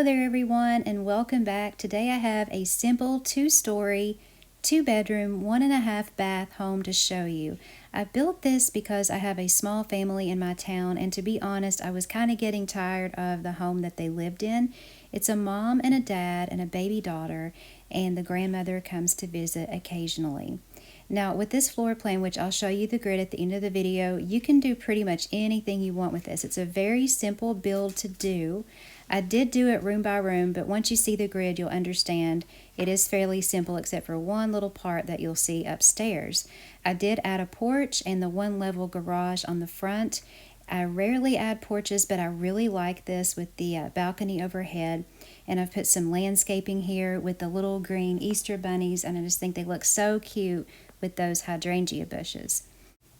there everyone, and welcome back. Today I have a simple 2-story, 2-bedroom, 1.5 bath home to show you. I built this because I have a small family in my town, and to be honest, I was kind of getting tired of the home that they lived in. It's a mom and a dad and a baby daughter, and the grandmother comes to visit occasionally. Now with this floor plan, which I'll show you the grid at the end of the video, you can do pretty much anything you want with this. It's a very simple build to do. I did do it room by room, but once you see the grid, you'll understand it is fairly simple except for one little part that you'll see upstairs. I did add a porch and the 1-level garage on the front. I rarely add porches, but I really like this with the balcony overhead. And I've put some landscaping here with the little green Easter bunnies, and I just think they look so cute with those hydrangea bushes.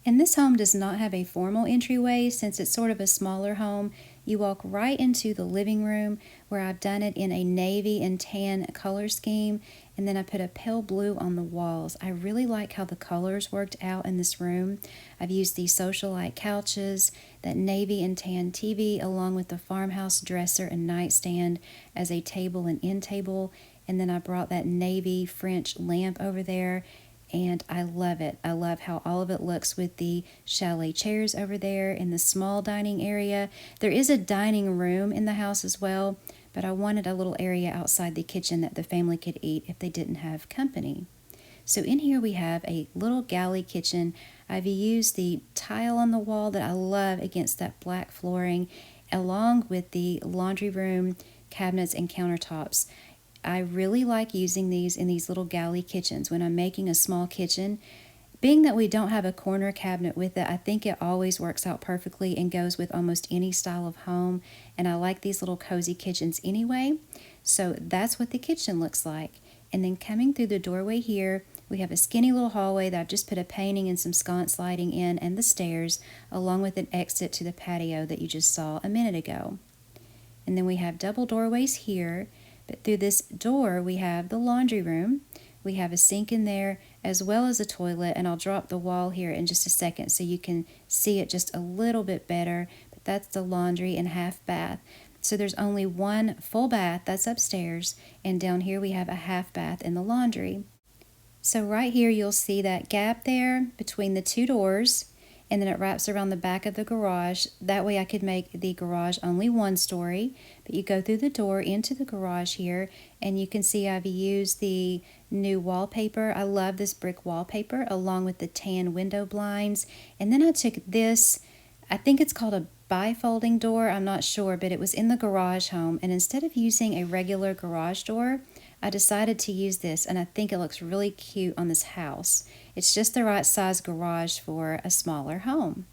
And this home does not have a formal entryway since it's sort of a smaller home. You walk right into the living room where I've done it in a navy and tan color scheme, and then I put a pale blue on the walls. I really like how the colors worked out in this room. I've used these socialite couches, that navy and tan TV, along with the farmhouse dresser and nightstand as a table and end table, and then I brought that navy French lamp over there. And I love it. I love how all of it looks with the chalet chairs over there in the small dining area. There is a dining room in the house as well, but I wanted a little area outside the kitchen that the family could eat if they didn't have company. So in here we have a little galley kitchen. I've used the tile on the wall that I love against that black flooring, along with the laundry room cabinets and countertops. I really like using these in these little galley kitchens when I'm making a small kitchen. Being that we don't have a corner cabinet with it, I think it always works out perfectly and goes with almost any style of home. And I like these little cozy kitchens anyway. So that's what the kitchen looks like. And then coming through the doorway here, we have a skinny little hallway that I've just put a painting and some sconce lighting in, and the stairs, along with an exit to the patio that you just saw a minute ago. And then we have double doorways here. But through this door, we have the laundry room. We have a sink in there as well as a toilet, and I'll drop the wall here in just a second so you can see it just a little bit better. But that's the laundry and half bath. So there's only one full bath, that's upstairs, and down here we have a half bath in the laundry. So right here you'll see that gap there between the two doors, and then it wraps around the back of the garage. That way I could make the garage only 1 story, but you go through the door into the garage here, and you can see I've used the new wallpaper. I love this brick wallpaper along with the tan window blinds. And then I took this, I think it's called a bifolding door, I'm not sure, but it was in the garage home, and instead of using a regular garage door, I decided to use this, and I think it looks really cute on this house. It's just the right size garage for a smaller home.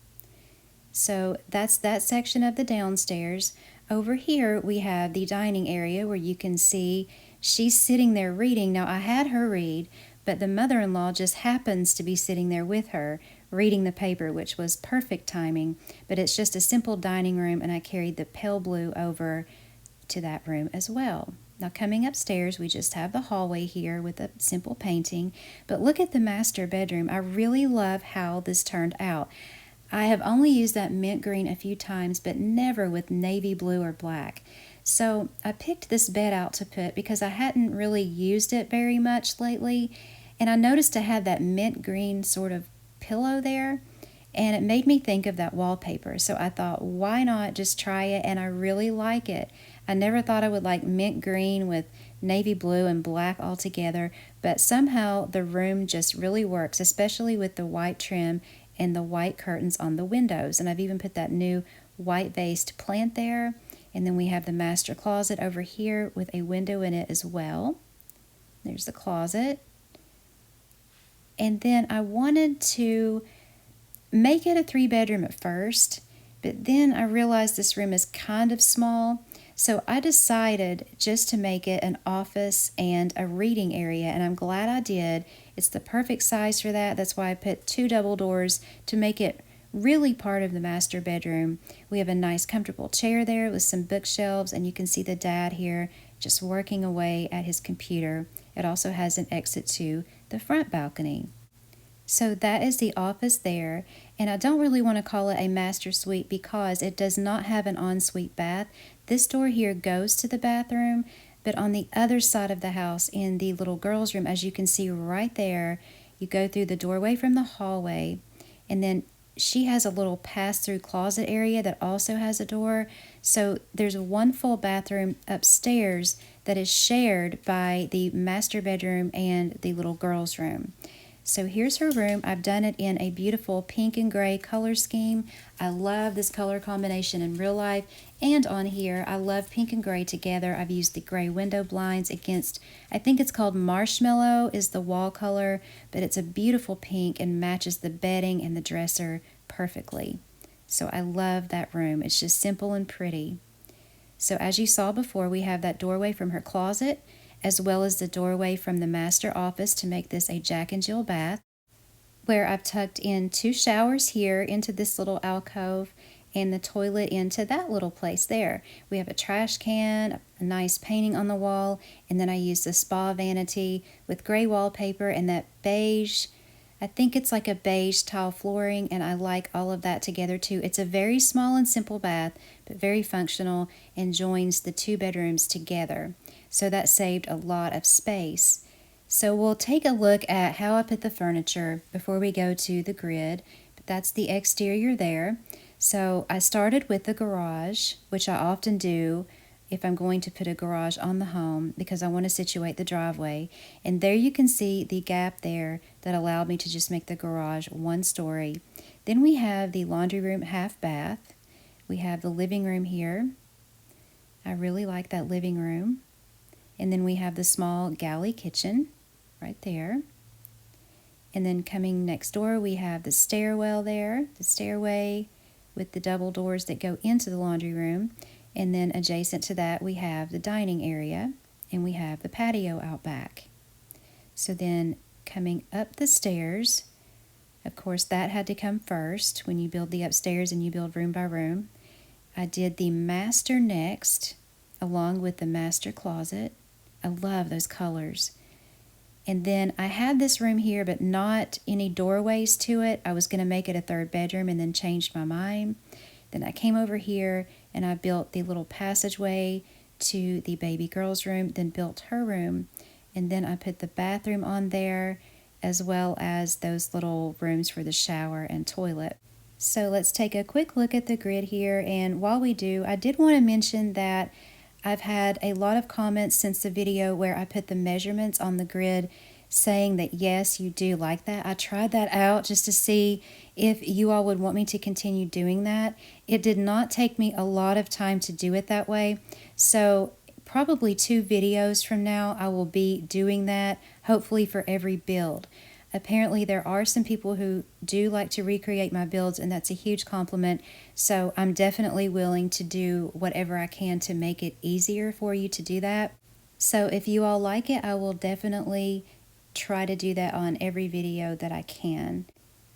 So that's that section of the downstairs. Over here we have the dining area where you can see she's sitting there reading. Now I had her read, but the mother-in-law just happens to be sitting there with her reading the paper, which was perfect timing. But it's just a simple dining room, and I carried the pale blue over to that room as well. Now coming upstairs, we just have the hallway here with a simple painting, but look at the master bedroom. I really love how this turned out. I have only used that mint green a few times, but never with navy blue or black. So I picked this bed out to put because I hadn't really used it very much lately, and I noticed I had that mint green sort of pillow there, and it made me think of that wallpaper. So I thought, why not just try it? And I really like it. I never thought I would like mint green with navy blue and black all together, but somehow the room just really works, especially with the white trim and the white curtains on the windows. And I've even put that new white vased plant there. And then we have the master closet over here with a window in it as well. There's the closet. And then I wanted to make it a 3-bedroom at first, but then I realized this room is kind of small. So I decided just to make it an office and a reading area, and I'm glad I did. It's the perfect size for that. That's why I put 2 double doors to make it really part of the master bedroom. We have a nice comfortable chair there with some bookshelves, and you can see the dad here just working away at his computer. It also has an exit to the front balcony. So that is the office there, and I don't really want to call it a master suite because it does not have an ensuite bath. This door here goes to the bathroom, but on the other side of the house in the little girl's room, as you can see right there, you go through the doorway from the hallway, and then she has a little pass-through closet area that also has a door. So there's one full bathroom upstairs that is shared by the master bedroom and the little girl's room. So here's her room. I've done it in a beautiful pink and gray color scheme. I love this color combination in real life and on here. I love pink and gray together. I've used the gray window blinds against, I think it's called Marshmallow is the wall color, but it's a beautiful pink and matches the bedding and the dresser perfectly. So I love that room. It's just simple and pretty. So as you saw before, we have that doorway from her closet, as well as the doorway from the master office to make this a Jack and Jill bath, where I've tucked in 2 showers here into this little alcove and the toilet into that little place there. We have a trash can, a nice painting on the wall, and then I use the spa vanity with gray wallpaper and that beige, I think it's like a beige tile flooring, and I like all of that together too. It's a very small and simple bath, but very functional and joins the 2 bedrooms together. So that saved a lot of space. So we'll take a look at how I put the furniture before we go to the grid. But that's the exterior there. So I started with the garage, which I often do if I'm going to put a garage on the home because I want to situate the driveway. And there you can see the gap there that allowed me to just make the garage 1 story. Then we have the laundry room half bath. We have the living room here. I really like that living room. And then we have the small galley kitchen right there. And then coming next door, we have the stairwell there, the stairway with the double doors that go into the laundry room. And then adjacent to that, we have the dining area, and we have the patio out back. So then coming up the stairs, of course, that had to come first when you build the upstairs and you build room by room. I did the master next, along with the master closet. I love those colors. And then I had this room here, but not any doorways to it. I was going to make it a 3rd bedroom and then changed my mind. Then I came over here and I built the little passageway to the baby girl's room, then built her room. And then I put the bathroom on there, as well as those little rooms for the shower and toilet. So let's take a quick look at the grid here. And while we do, I did want to mention that I've had a lot of comments since the video where I put the measurements on the grid saying that yes, you do like that. I tried that out just to see if you all would want me to continue doing that. It did not take me a lot of time to do it that way. So probably 2 videos from now I will be doing that, hopefully for every build. Apparently there are some people who do like to recreate my builds, and that's a huge compliment. So I'm definitely willing to do whatever I can to make it easier for you to do that. So if you all like it, I will definitely try to do that on every video that I can.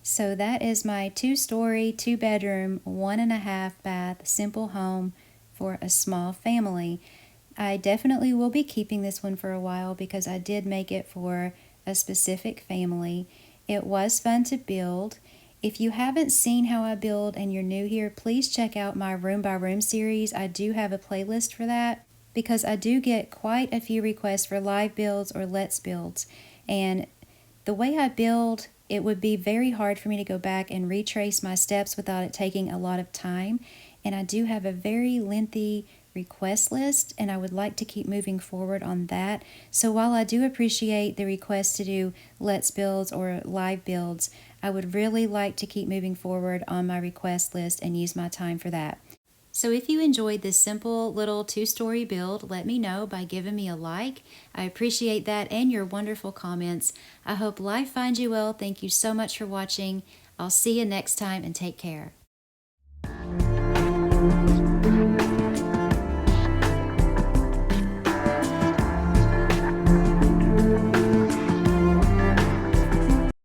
So that is my 2-story, 2-bedroom, 1.5 bath, simple home for a small family. I definitely will be keeping this one for a while because I did make it for a specific family. It was fun to build. If you haven't seen how I build and you're new here, please check out my room by room series. I do have a playlist for that because I do get quite a few requests for live builds or let's builds. And the way I build, it would be very hard for me to go back and retrace my steps without it taking a lot of time. And I do have a very lengthy request list, and I would like to keep moving forward on that. So while I do appreciate the request to do let's builds or live builds, I would really like to keep moving forward on my request list and use my time for that. So if you enjoyed this simple little 2-story build, let me know by giving me a like. I appreciate that and your wonderful comments. I hope life finds you well. Thank you so much for watching. I'll see you next time, and take care.